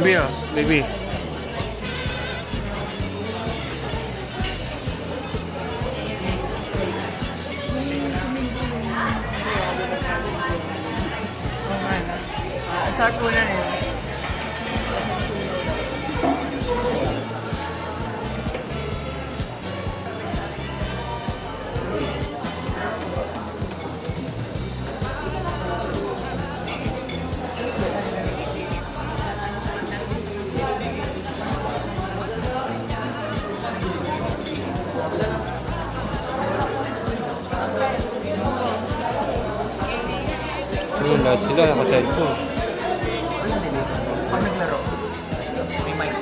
baby, oh. Baby. Start muna na yun. Lahat sila naka-cellphone. Pag naglaro, may mic.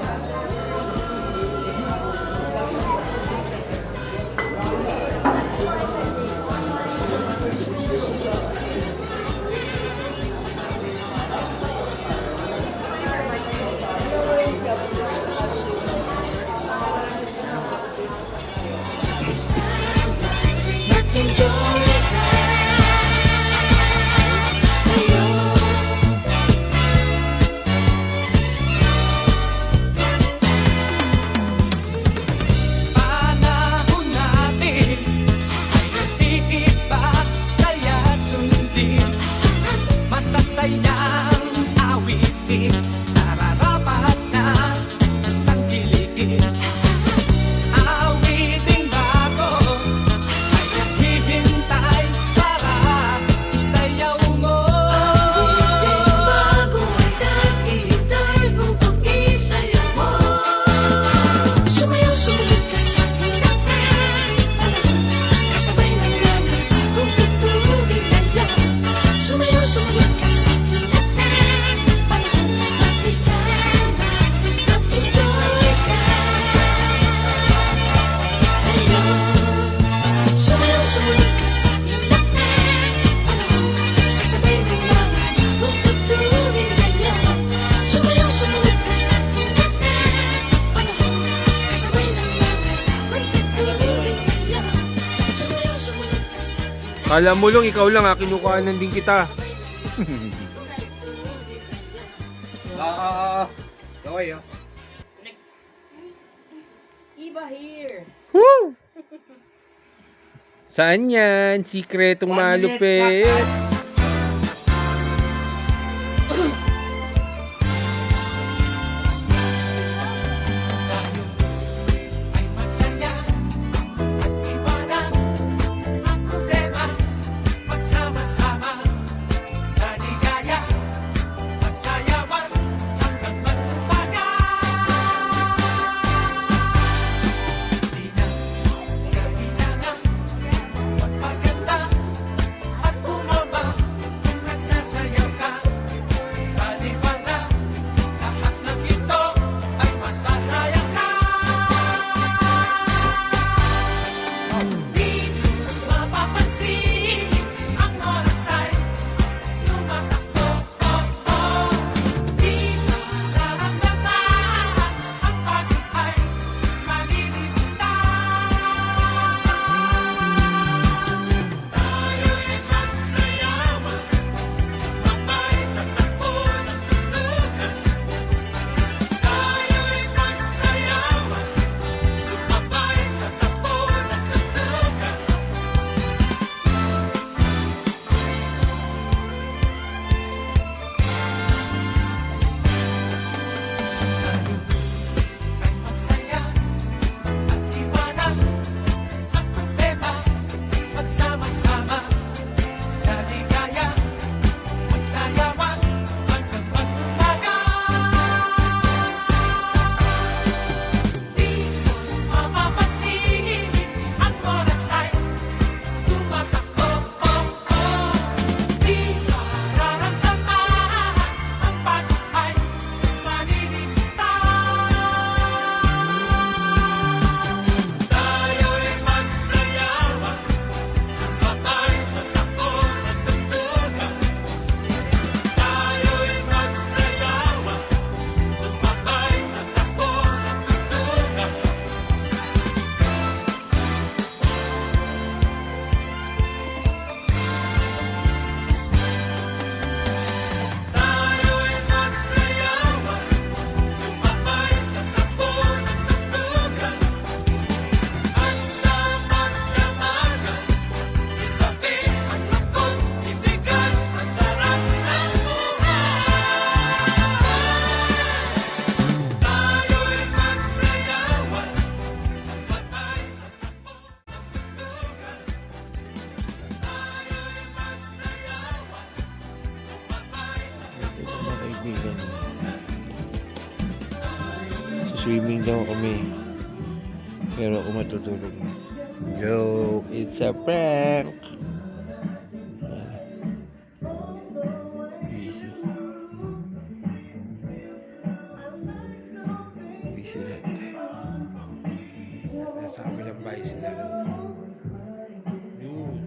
Panahon natin ay nag-iiba, kaya't sundin masasayang awitin, nararapat na tangkilikin. Awiting bago ay naghihintay para isayaw mo. Awiting bago ay naghihintay kung pag-isayaw mo. Sumayaw, sumunod ka sa hirap ng panahon, kasabay ng mga bagong tutugin na yan. Sumayaw, sumunod ka sa hirap ng panahon, mag-isama, mag-enjoy ka. Ayun. Sumayaw, sumunod ka sa hirap ng panahon, kasabay ng mga bagong tutugin na yan. Sumayaw, sumunod ka sa hirap ng panahon, kasabay ng mga bagong tutugin na yan. Sumayaw, sumunod ka sa Kala mo lang, ikaw lang ha, kinukuhanan din kita. Okay, oh. Iba here. Woo! Saan yan? Sikretong malupit. ay magsaya at iwanan ang problema. Magsama-sama sa ligaya, magsayawan hanggang magtumpaga. Di na kailangan magpaganda at bumaba. Mag-swimming daw kami. Pero ako matutulog na. Joke, it's a prank. Busy. Busy lahat. Nasa kabilang bahay sila. Yun.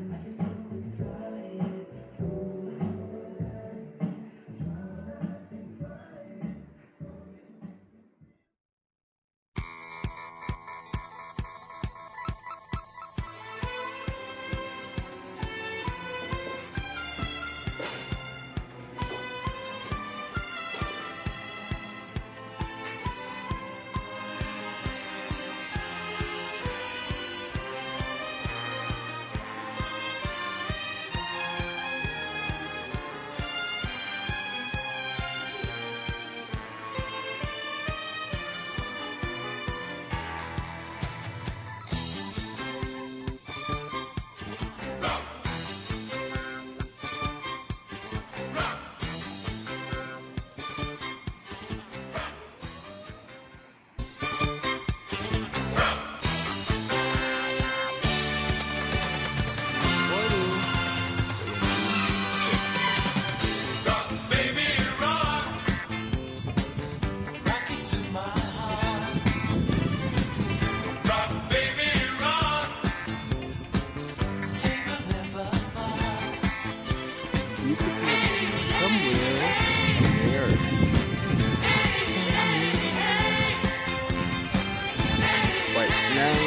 White lang.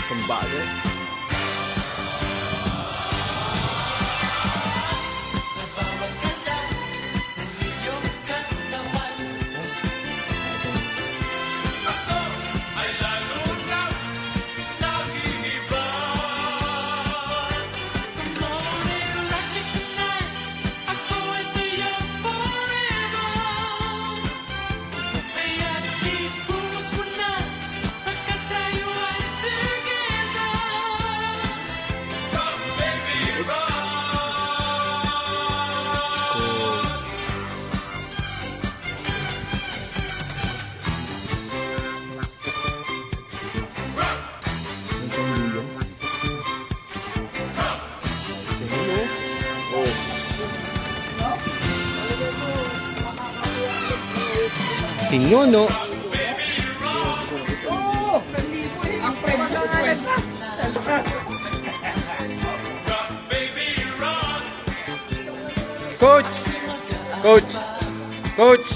Pambagas. Tingyo, no? Coach! Coach! Coach!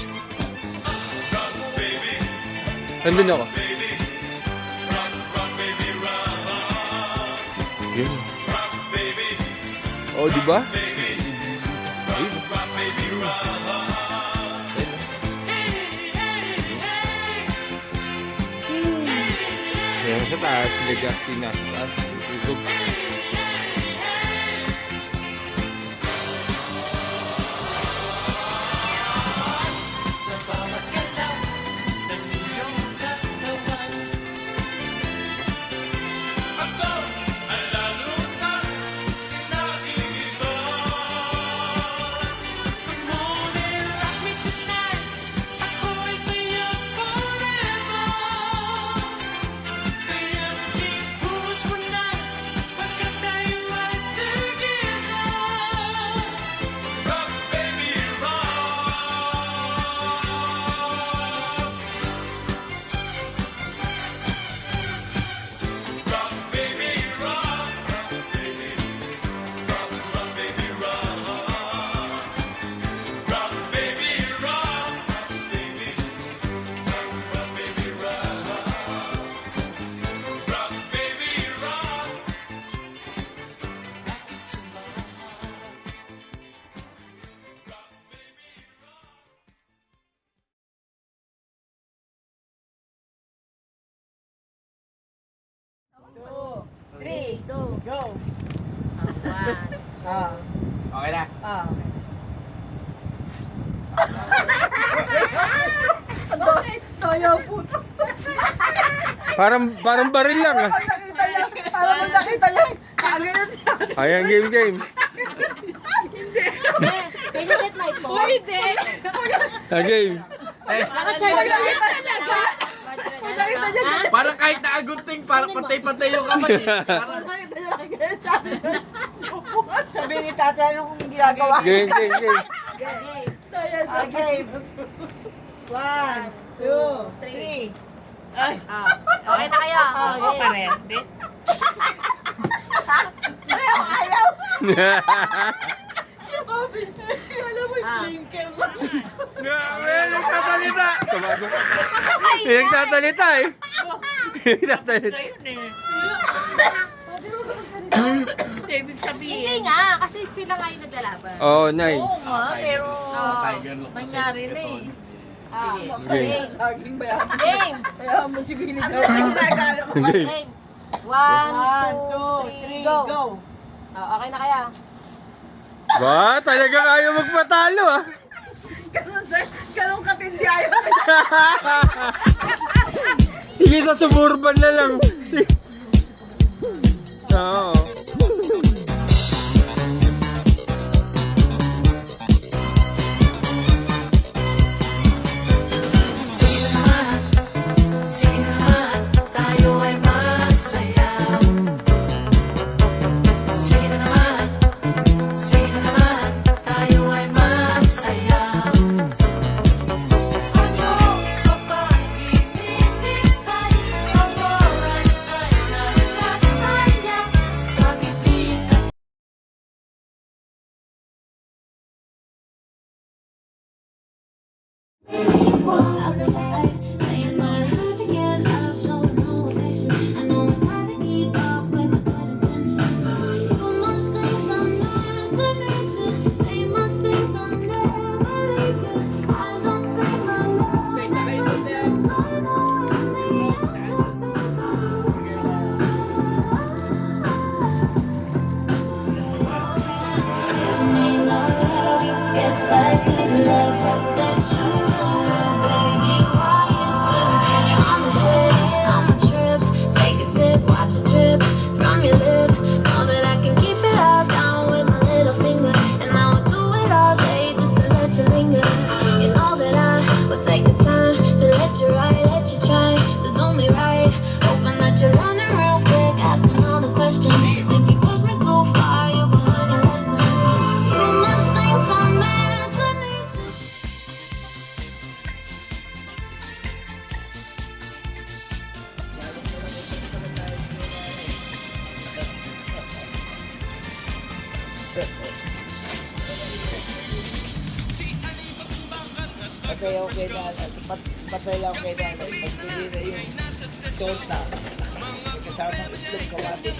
Nandun ako. Yun. Oh, di ba? Ayan sa taas, sila Justin na sa taas. YouTube. Go! Okay na. Tayo po. Parang baril lang ah. Nakita yan. Parang nakita yan. Kagaya siya. Ayan, game. Can you get my phone? Pwede. Game. Naka-charge Talaga. nakita niya ganyan. Parang kahit nakagunting, parang patay-patay yung kamay. Parang Nakita niya ganyan siya. Sabi ni tatay, ano kung ginagawa? Game, game, game. Okay. 1, 2, 3. Okay na kayo. Oo, parehas din. Ayaw. Alam mo, blinker lang. nagsasalita. Nagsasalita eh. Nagsasalita. Ibig sabihin. Hindi nga, kasi sila nga yung naglalaban. Oh, nice. Oo nga, pero Tiger look. nangyari na eh. Game. Saging ba yan? Game. Kaya mo si Billy daw. Game. 1, 2, 3, go. Okay na kaya. Ba, talaga kayo magpatalo ah. Ganun katindi ayaw. Sige sa suburban na lang. Oo. Sige naman, tayo ay masayaw. Sige naman, tayo ay masayaw. Ano ka ba hinihintay? Ang oras ay nasasayang. Pag-ibig take the time to let you ride, let you try to do me right. Hoping that you're running real quick, asking all the questions. 'Cause if you push me too far, you can learn your lesson. You must think I'm meant to need you. Patay ako kay Dana. Patay lang ako kay Dana. Pagpili na yung torta. Kasama ng itlog kawati.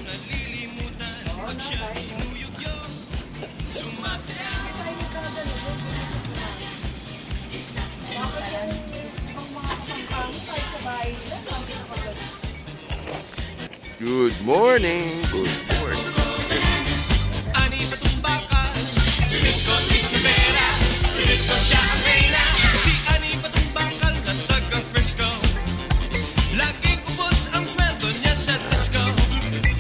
Good morning. Good morning. Ani Patumbakan, si Miss Cotis Rivera, si Miss Cosia Reina, si Ani Patumbakan na taga Frisco. Laging ubos ang sweldo niya sa disco.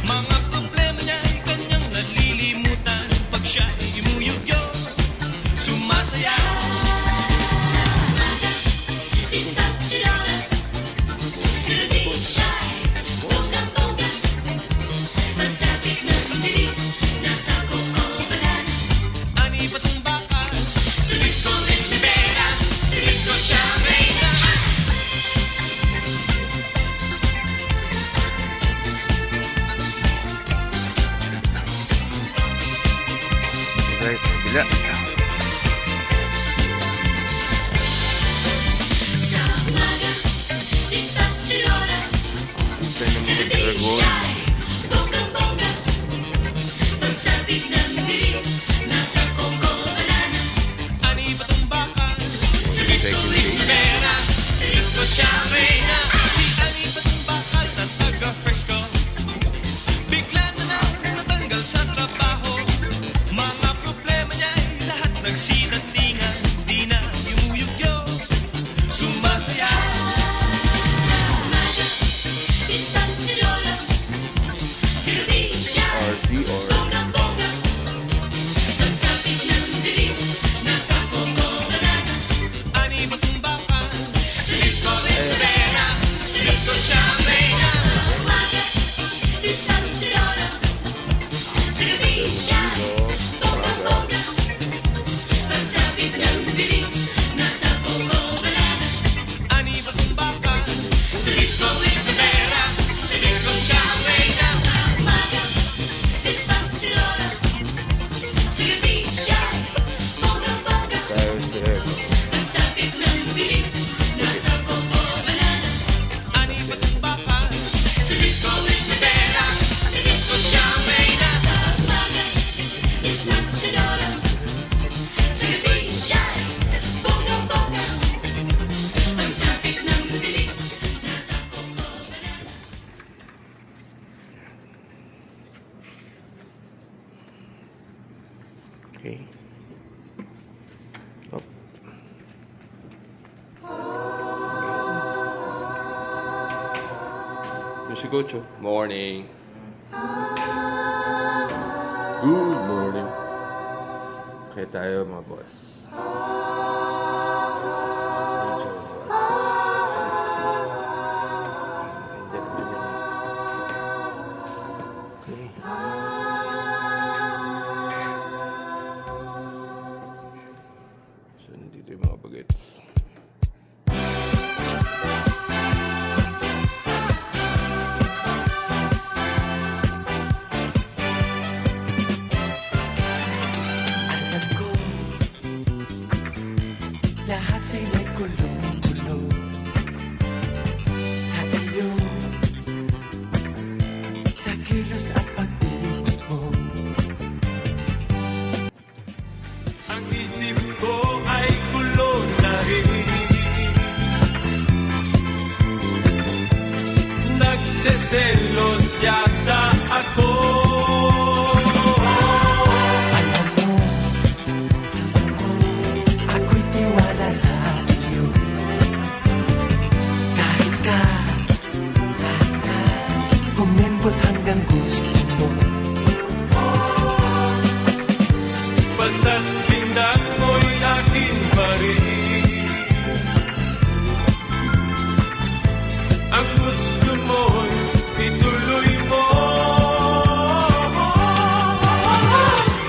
Mga problema niya ay kanyang nalilimutan. Pag siya ay yumuyugyo, sumasayaw. Ani Patumbakan, si Miss Cotis Rivera, si Miss Cosia Reina. Okay, bila. Ito ng mga dragon. Ani Patumbakan, si Miss Cotis Rivera, si Miss Cosia Reina, si Ani Patumbakan na taga Frisco. Bigla na lang natanggal sa trabaho. Mga problema niya ay lahat nagsinandingan. Di na yumuyugyo, sumasayaw. RC or Ani Patumbakan, si Miss Cotis Rivera, Yung si Coach, oh. Morning. Good morning. Kaya tayo, mga boss. Okay. So, nandito yung mga bagets. Alam ko, lahat sila'y kulong-kulong sa iyo, sa kilos at pag-ibig mo. Ang isip ko ay kulong na rin, nagseselos yata ako. Alam mo, ako'y tiwala sa iyo. Kahit ka kumembot hanggang gusto mo. Basta't tingnan mo'y akin pa rin. Ang gusto mo'y ituloy mo.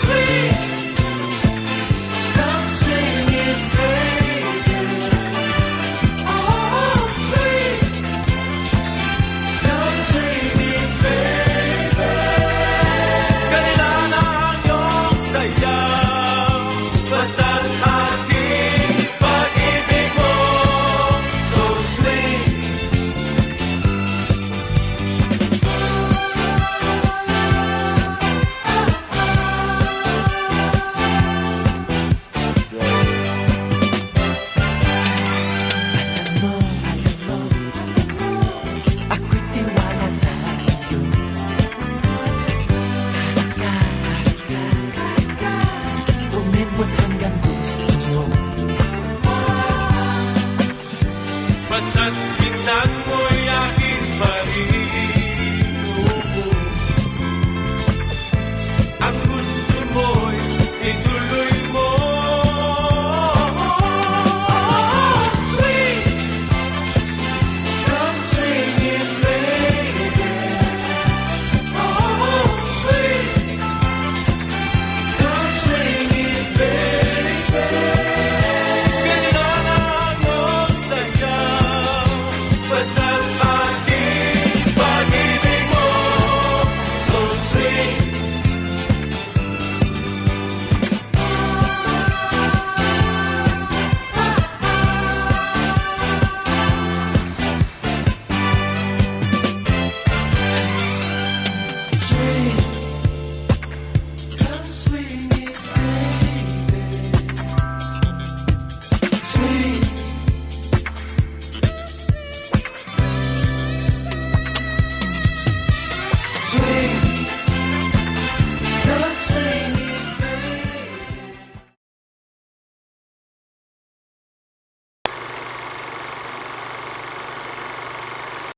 Sweet, come swing it, baby. Oh, sweet, come swing it, baby. Kanila na ang iyong sayaw, basta't aking pag-ibig mo. So swing. Ako'y tiwala sa iyo. Kahit ka umibot hanggang gusto mo. Basta't tingnan mo